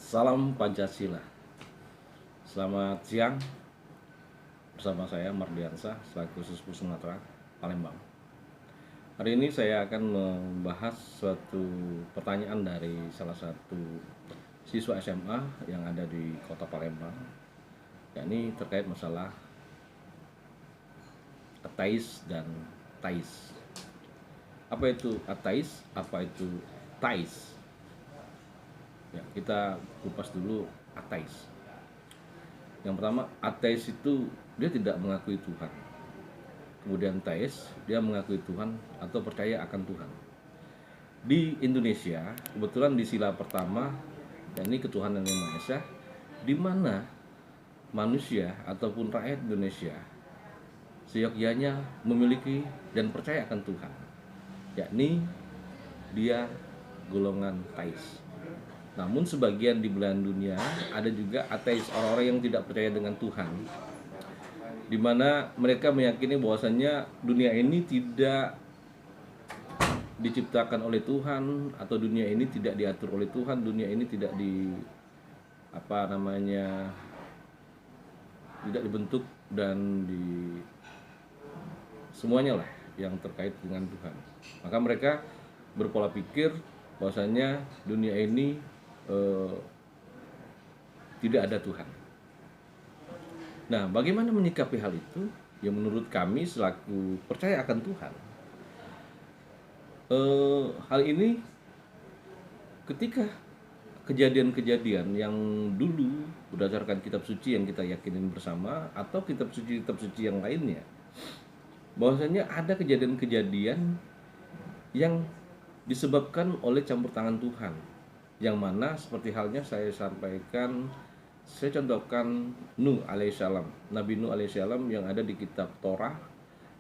Salam Pancasila. Selamat siang, bersama saya Mardiansa selaku Sesepuh Sumatera, Palembang. Hari ini saya akan membahas suatu pertanyaan dari salah satu siswa SMA yang ada di Kota Palembang, yakni terkait masalah ateis dan tais. Apa itu ateis? Apa itu tais? Ya, kita kupas dulu ateis. Yang pertama, ateis itu dia tidak mengakui Tuhan. Kemudian teis, dia mengakui Tuhan atau percaya akan Tuhan. Di Indonesia, kebetulan di sila pertama, yakni ketuhanan yang Maha Esa, di mana manusia ataupun rakyat Indonesia seyogyanya memiliki dan percaya akan Tuhan, yakni dia golongan teis. Namun sebagian di belahan dunia ada juga ateis, orang-orang yang tidak percaya dengan Tuhan, di mana mereka meyakini bahwasannya dunia ini tidak diciptakan oleh Tuhan, atau dunia ini tidak diatur oleh Tuhan, dunia ini tidak tidak dibentuk dan di semuanya lah yang terkait dengan Tuhan. Maka mereka berpola pikir bahwasanya dunia ini tidak ada Tuhan. Nah, bagaimana menyikapi hal itu? Ya, menurut kami selaku percaya akan Tuhan, hal ini ketika kejadian-kejadian yang dulu berdasarkan kitab suci yang kita yakinin bersama atau kitab suci yang lainnya, bahwasanya ada kejadian-kejadian yang disebabkan oleh campur tangan Tuhan, yang mana seperti halnya saya contohkan Nuh alaihissalam, Nabi Nuh alaihissalam yang ada di kitab Torah,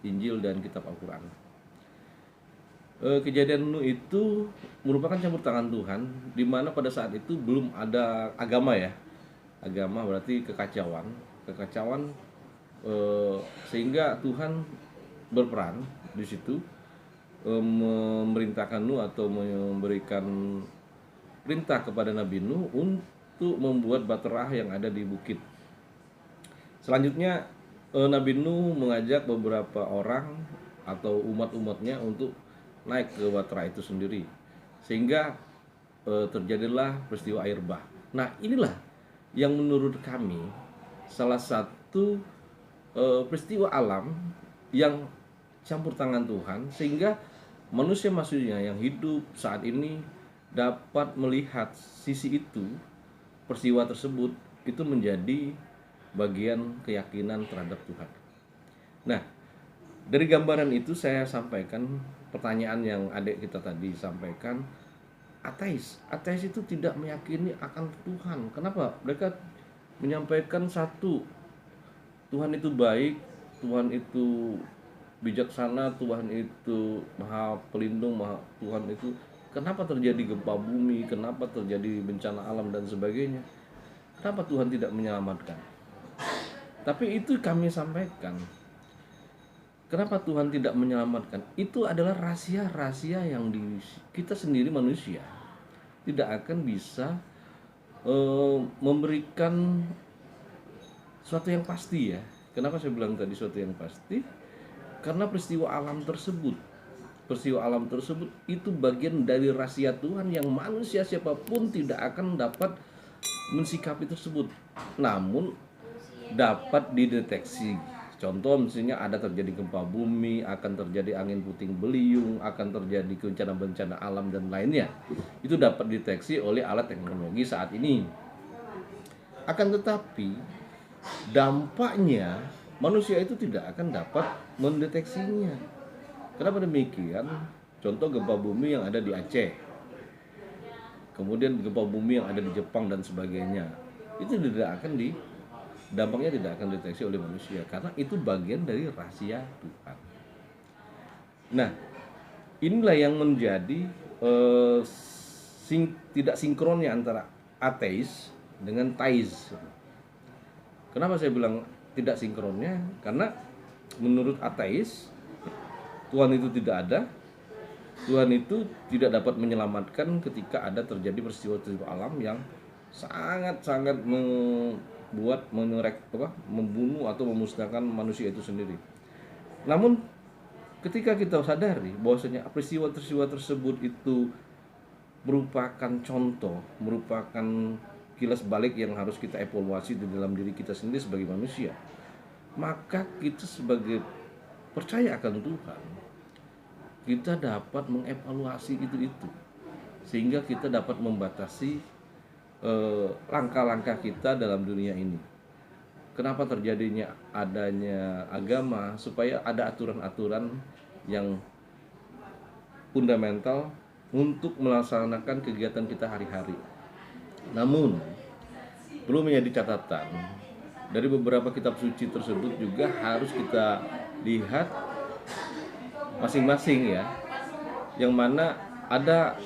Injil, dan kitab Al-Quran. Kejadian Nuh itu merupakan campur tangan Tuhan, di mana pada saat itu belum ada agama ya. Agama berarti kekacauan, sehingga Tuhan berperan di situ, memerintahkan Nuh atau memberikan perintah kepada Nabi Nuh untuk membuat baterah yang ada di bukit. Selanjutnya Nabi Nuh mengajak beberapa orang atau umat-umatnya untuk naik ke baterah itu sendiri, sehingga terjadilah peristiwa air bah. Nah, inilah yang menurut kami salah satu peristiwa alam yang campur tangan Tuhan, sehingga manusia yang hidup saat ini dapat melihat sisi itu, peristiwa tersebut itu menjadi bagian keyakinan terhadap Tuhan. Nah, dari gambaran itu saya sampaikan pertanyaan yang adik kita tadi sampaikan, ateis itu tidak meyakini akan Tuhan. Kenapa? Mereka menyampaikan satu, Tuhan itu baik, Tuhan itu bijaksana, Tuhan itu maha pelindung, Tuhan itu, kenapa terjadi gempa bumi, kenapa terjadi bencana alam dan sebagainya, kenapa Tuhan tidak menyelamatkan? Tapi itu kami sampaikan, kenapa Tuhan tidak menyelamatkan? Itu adalah rahasia-rahasia yang kita sendiri manusia tidak akan bisa memberikan sesuatu yang pasti ya. Kenapa saya bilang tadi sesuatu yang pasti? Karena peristiwa alam tersebut itu bagian dari rahasia Tuhan yang manusia siapapun tidak akan dapat mensikapi tersebut, namun dapat dideteksi. Contoh misalnya ada terjadi gempa bumi, akan terjadi angin puting beliung, akan terjadi bencana-bencana alam dan lainnya. Itu dapat dideteksi oleh alat teknologi saat ini. Akan tetapi dampaknya manusia itu tidak akan dapat mendeteksinya. Kenapa demikian? Contoh gempa bumi yang ada di Aceh, kemudian gempa bumi yang ada di Jepang dan sebagainya, itu dampaknya tidak akan dideteksi oleh manusia, karena itu bagian dari rahasia Tuhan. Nah, inilah yang menjadi tidak sinkronnya antara ateis dengan tais. Kenapa saya bilang tidak sinkronnya? Karena menurut ateis, Tuhan itu tidak ada, Tuhan itu tidak dapat menyelamatkan ketika ada terjadi peristiwa alam yang sangat-sangat membunuh atau memusnahkan manusia itu sendiri. Namun ketika kita sadari bahwasanya peristiwa-peristiwa tersebut itu merupakan contoh, merupakan kilas balik yang harus kita evaluasi di dalam diri kita sendiri sebagai manusia, maka kita sebagai percaya akan Tuhan, kita dapat mengevaluasi itu sehingga kita dapat membatasi langkah-langkah kita dalam dunia ini. Kenapa terjadinya adanya agama? Supaya ada aturan-aturan yang fundamental untuk melaksanakan kegiatan kita hari-hari. Namun perlu menjadi catatan, dari beberapa kitab suci tersebut juga harus kita lihat masing-masing ya, yang mana ada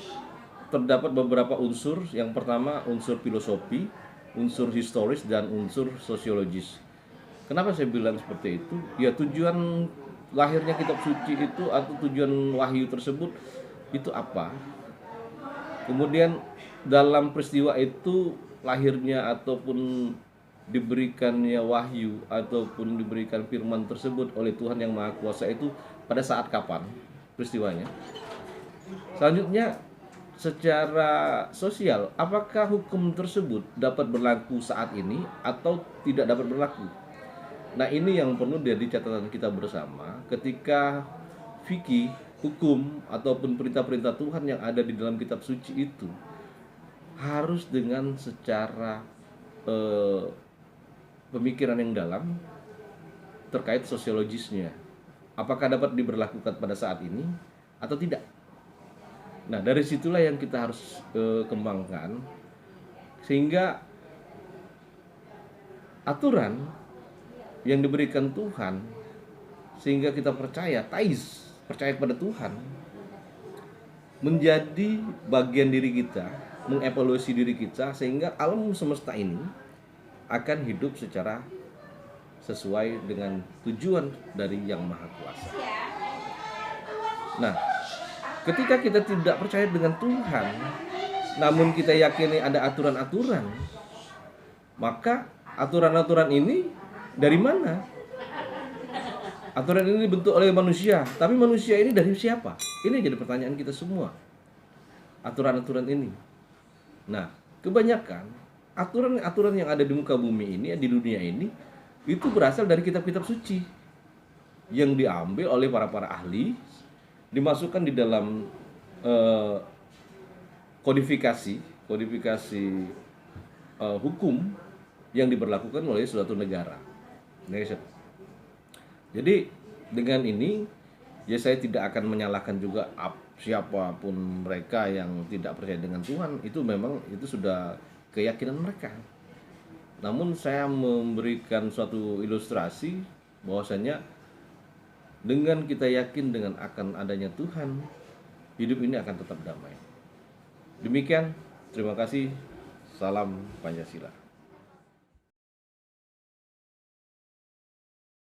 terdapat beberapa unsur. Yang pertama unsur filosofi, unsur historis, dan unsur sosiologis. Kenapa saya bilang seperti itu? Ya, tujuan lahirnya kitab suci itu atau tujuan wahyu tersebut itu apa? Kemudian dalam peristiwa itu lahirnya ataupun diberikannya wahyu ataupun diberikan firman tersebut oleh Tuhan yang Maha Kuasa itu pada saat kapan peristiwanya? Selanjutnya, secara sosial, apakah hukum tersebut dapat berlaku saat ini atau tidak dapat berlaku? Nah, ini yang perlu jadi catatan kita bersama ketika fikih, hukum, ataupun perintah-perintah Tuhan yang ada di dalam kitab suci itu harus dengan secara pemikiran yang dalam terkait sosiologisnya. Apakah dapat diberlakukan pada saat ini atau tidak? Nah, dari situlah yang kita harus kembangkan, sehingga aturan yang diberikan Tuhan, sehingga kita percaya kepada Tuhan, menjadi bagian diri kita, mengevaluasi diri kita, sehingga alam semesta ini akan hidup secara sesuai dengan tujuan dari Yang Maha Kuasa. Nah, ketika kita tidak percaya dengan Tuhan, namun kita yakini ada aturan-aturan, maka aturan-aturan ini dari mana? Aturan ini dibentuk oleh manusia, tapi manusia ini dari siapa? Ini jadi pertanyaan kita semua. Aturan-aturan ini. Nah, kebanyakan aturan-aturan yang ada di muka bumi ini, di dunia ini, itu berasal dari kitab-kitab suci yang diambil oleh para ahli, dimasukkan di dalam kodifikasi hukum yang diberlakukan oleh suatu negara. Jadi dengan ini ya saya tidak akan menyalahkan juga siapapun mereka yang tidak percaya dengan Tuhan. Itu memang itu sudah keyakinan mereka. Namun saya memberikan suatu ilustrasi bahwasanya dengan kita yakin dengan akan adanya Tuhan, hidup ini akan tetap damai. Demikian, terima kasih. Salam Pancasila.